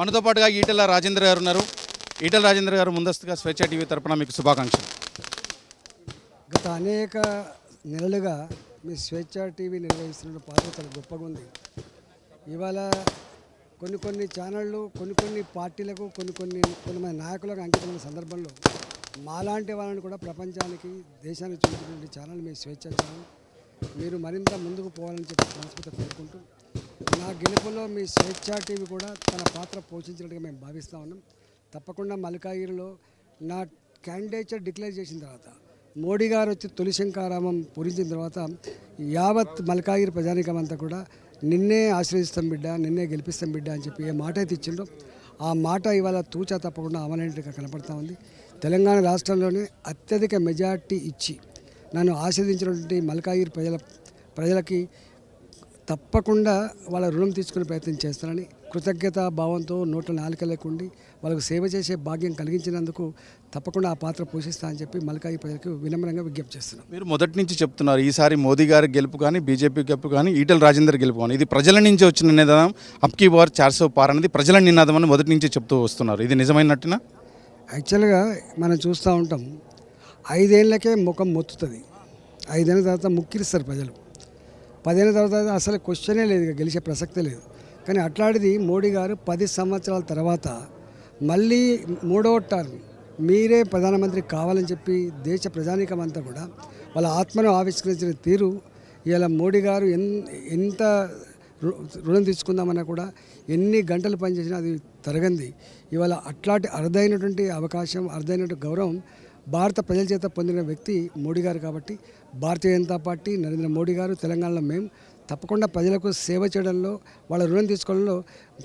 మనతో పాటుగా ఈటెల రాజేంద్ర గారు ఉన్నారు. ఈటెల రాజేంద్ర గారు, ముందస్తుగా స్వేచ్ఛ టీవీ తరపున మీకు శుభాకాంక్షలు. గత అనేక నెలలుగా మీ స్వేచ్ఛ టీవీ నిర్వహిస్తున్న పాత్ర చాలా గొప్పగా ఉంది. ఇవాళ కొన్ని ఛానళ్ళు కొన్ని పార్టీలకు కొంతమంది నాయకులకు అంకితమైన సందర్భంలో మాలాంటి వాళ్ళని కూడా ప్రపంచానికి దేశానికి చూపించినటువంటి ఛానల్ మీ స్వేచ్ఛ ఛానల్. మీరు మరింత ముందుకు పోవాలని చెప్పి మనస్ఫూర్తిగా కోరుకుంటూ, నా గెలుపులో మీ స్వేచ్ఛ టీవీ కూడా తన పాత్ర పోషించినట్టుగా మేము భావిస్తూ ఉన్నాం. తప్పకుండా మల్కాగిరిలో నా క్యాండిడేచర్ డిక్లేర్ చేసిన తర్వాత, మోడీ గారు వచ్చి తొలి శంఖారామం పూరించిన తర్వాత యావత్ మల్కాగిరి ప్రజానీకం అంతా కూడా నిన్నే ఆశ్రయిస్తాం బిడ్డ, నిన్నే గెలిపిస్తాం బిడ్డ అని చెప్పి ఏ మాట అయితే ఇచ్చిండో ఆ మాట ఇవాళ తూచా తప్పకుండా అమలైనట్టుగా కనపడతా ఉంది. తెలంగాణ రాష్ట్రంలోనే అత్యధిక మెజార్టీ ఇచ్చి నన్ను ఆశీర్వదించినటువంటి మల్కాగిరి ప్రజలకి తప్పకుండా వాళ్ళ రుణం తీసుకునే ప్రయత్నం చేస్తానని కృతజ్ఞతా భావంతో నోట్ల నాలుక లేకుండి వాళ్ళకు సేవ చేసే భాగ్యం కలిగించినందుకు తప్పకుండా ఆ పాత్ర పోషిస్తా అని చెప్పి మల్కాగిరి ప్రజలకు వినమ్రంగా విజ్ఞప్తి చేస్తున్నాం. మీరు మొదటి నుంచి చెప్తున్నారు, ఈసారి మోదీ గారి గెలుపు కానీ, బీజేపీ గెలుపు కానీ, ఈటెల రాజేందర్ గెలుపు కానీ, ఇది ప్రజల నుంచి వచ్చిన నినాదం. అబ్కీ బార్ 400 పార్ అనేది ప్రజల నినాదం అని మొదటి నుంచి చెప్తూ వస్తున్నారు. ఇది నిజమైనట్టునా? యాక్చువల్గా మనం చూస్తూ ఉంటాం, 5 ఏళ్ళకే ముఖం మొత్తుతుంది, 5 ఏళ్ళ తర్వాత ముక్కిరిస్తారు ప్రజలు, 10 ఏళ్ళ తర్వాత అసలు క్వశ్చనే లేదు, ఇక గెలిచే ప్రసక్తే లేదు. కానీ అట్లాంటిది మోడీ గారు 10 సంవత్సరాల తర్వాత మళ్ళీ 3వ టర్మ్ మీరే ప్రధానమంత్రి కావాలని చెప్పి దేశ ప్రజానీకం అంతా కూడా వాళ్ళ ఆత్మను ఆవిష్కరించిన తీరు, ఇవాళ మోడీ గారు ఎంత రుణం తీసుకుందామన్నా కూడా ఎన్ని గంటలు పనిచేసినా అది తరగంది. ఇవాళ అట్లాంటి అరుదైనటువంటి అవకాశం, అరుదైనటువంటి గౌరవం భారత ప్రజల చేత పొందిన వ్యక్తి మోడీ గారు. కాబట్టి భారతీయ జనతా పార్టీ, నరేంద్ర మోడీ గారు, తెలంగాణలో మేము తప్పకుండా ప్రజలకు సేవ చేయడంలో, వాళ్ళ రుణం తీసుకోవడంలో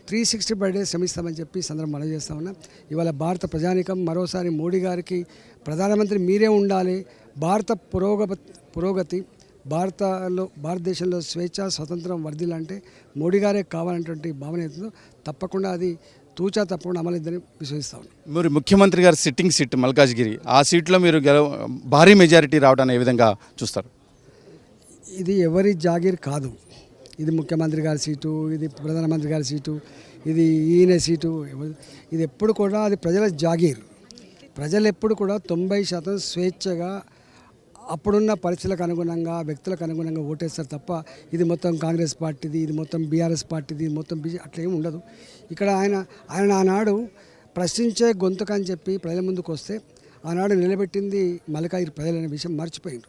365 డేస్ శ్రమిస్తామని చెప్పి సందర్భం మనవి చేస్తా ఉన్నాం. ఇవాళ భారత ప్రజానీకం మరోసారి మోడీ గారికి ప్రధానమంత్రి మీరే ఉండాలి, భారత పురోగతి భారతదేశంలో స్వేచ్ఛ స్వతంత్రం వర్ధిల్లంటే మోడీ గారే కావాలనేటువంటి భావన అవుతుందో తప్పకుండా అది తూచా తప్పకుండా అమలైందని విశ్వసిస్తా ఉన్నాం. మీరు ముఖ్యమంత్రి గారు సిట్టింగ్ సీట్ మల్కాజ్గిరి, ఆ సీట్లో మీరు భారీ మెజారిటీ రావడాన్ని ఏ విధంగా చూస్తారు? ఇది ఎవరి జాగీర్ కాదు, ఇది ముఖ్యమంత్రి గారి సీటు, ఇది ప్రధానమంత్రి గారి సీటు, ఇది ఈయన సీటు, ఇది ఎప్పుడు కూడా అది ప్రజల జాగీర్. ప్రజలు ఎప్పుడు కూడా 90% స్వేచ్ఛగా అప్పుడున్న పరిస్థితులకు అనుగుణంగా, వ్యక్తులకు అనుగుణంగా ఓటేస్తారు తప్ప ఇది మొత్తం కాంగ్రెస్ పార్టీది, ఇది మొత్తం బీఆర్ఎస్ పార్టీది, ఇది మొత్తం బీజేపీ అట్లా ఏమి ఉండదు. ఇక్కడ ఆయన ఆనాడు ప్రశ్నించే గొంతుక అని చెప్పి ప్రజల ముందుకు వస్తే ఆనాడు నిలబెట్టింది మల్కాగిరి ప్రజలనే విషయం మర్చిపోయిండు.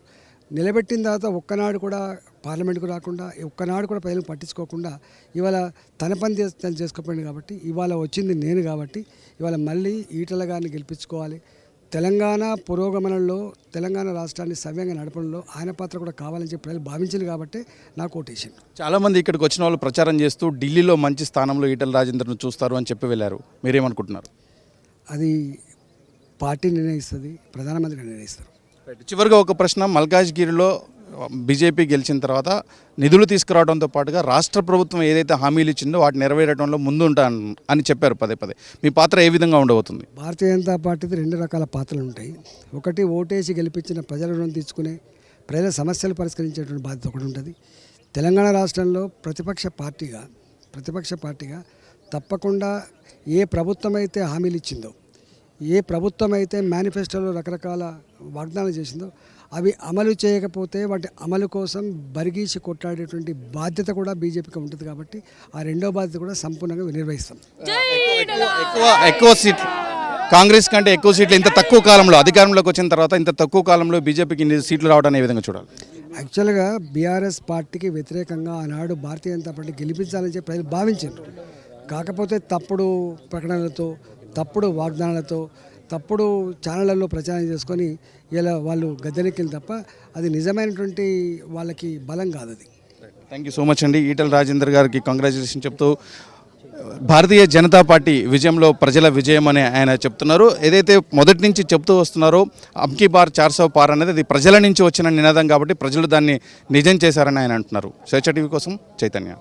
నిలబెట్టిన తర్వాత ఒక్కనాడు కూడా పార్లమెంట్కు రాకుండా, ఒక్కనాడు కూడా ప్రజలను పట్టించుకోకుండా ఇవాళ తన పని చేసుకోపోయింది. కాబట్టి ఇవాళ వచ్చింది నేను, కాబట్టి ఇవాళ మళ్ళీ ఈటెల గారిని గెలిపించుకోవాలి. తెలంగాణ పురోగమనంలో, తెలంగాణ రాష్ట్రాన్ని సవ్యంగా నడపడంలో ఆయన పాత్ర కూడా కావాలని చెప్పి ప్రజలు భావించింది కాబట్టి నాకు ఓటేసింది. చాలామంది ఇక్కడికి వచ్చిన వాళ్ళు ప్రచారం చేస్తూ ఢిల్లీలో మంచి స్థానంలో ఈటెల రాజేందర్ను చూస్తారు అని చెప్పి వెళ్ళారు. మీరేమనుకుంటున్నారు? అది పార్టీ నిర్ణయిస్తుంది, ప్రధానమంత్రి నిర్ణయిస్తారు. చివరిగా ఒక ప్రశ్న, మల్కాజ్గిరిలో బీజేపీ గెలిచిన తర్వాత నిధులు తీసుకురావడంతో పాటుగా రాష్ట్ర ప్రభుత్వం ఏదైతే హామీలు ఇచ్చిందో వాటి నెరవేరడంలో ముందుంటాను అని చెప్పారు పదే. మీ పాత్ర ఏ విధంగా ఉండబోతుంది? భారతీయ జనతా పార్టీకి 2 రకాల పాత్రలు ఉంటాయి. ఒకటి ఓటేసి గెలిపించిన ప్రజల రుణం తీసుకునే, ప్రజల సమస్యలు పరిష్కరించేటువంటి బాధ్యత ఒకటి ఉంటుంది. తెలంగాణ రాష్ట్రంలో ప్రతిపక్ష పార్టీగా తప్పకుండా ఏ ప్రభుత్వం అయితే హామీలు ఇచ్చిందో, ఏ ప్రభుత్వం అయితే మేనిఫెస్టోలో రకరకాల వాగ్దానాలు చేసిందో అవి అమలు చేయకపోతే వాటి అమలు కోసం బరిగీసి కొట్లాడేటువంటి బాధ్యత కూడా బీజేపీకి ఉంటుంది. కాబట్టి ఆ రెండో బాధ్యత కూడా సంపూర్ణంగా నిర్వహిస్తాం. ఎక్కువ సీట్లు, కాంగ్రెస్ కంటే ఎక్కువ సీట్లు ఇంత తక్కువ కాలంలో అధికారంలోకి వచ్చిన తర్వాత ఇంత తక్కువ కాలంలో బీజేపీకి ఇన్ని సీట్లు రావడానికి ఏ విధంగా చూడాలి? యాక్చువల్గా బీఆర్ఎస్ పార్టీకి వ్యతిరేకంగా ఆనాడు భారతీయ జనతా పార్టీ గెలిపించాలని చెప్పి ప్రజలు భావించారు. కాకపోతే తప్పుడు ప్రకటనలతో, తప్పుడు వాగ్దానాలతో, తప్పుడు ఛానళ్లలో ప్రచారం చేసుకొని ఇలా వాళ్ళు గద్దెనెక్కింది తప్ప అది నిజమైనటువంటి వాళ్ళకి బలం కాదు. అది. థ్యాంక్ యూ సో మచ్ అండి. ఈటెల రాజేందర్ గారికి కంగ్రాచులేషన్ చెప్తూ, భారతీయ జనతా పార్టీ విజయంలో ప్రజల విజయం అని ఆయన చెప్తున్నారు. ఏదైతే మొదటి నుంచి చెప్తూ వస్తున్నారో అబ్కీ బార్ 400 పార్ అనేది అది ప్రజల నుంచి వచ్చిన నినాదం కాబట్టి ప్రజలు దాన్ని నిజం చేశారని ఆయన అంటున్నారు. స్వేచ్ఛ టీవీ కోసం చైతన్య.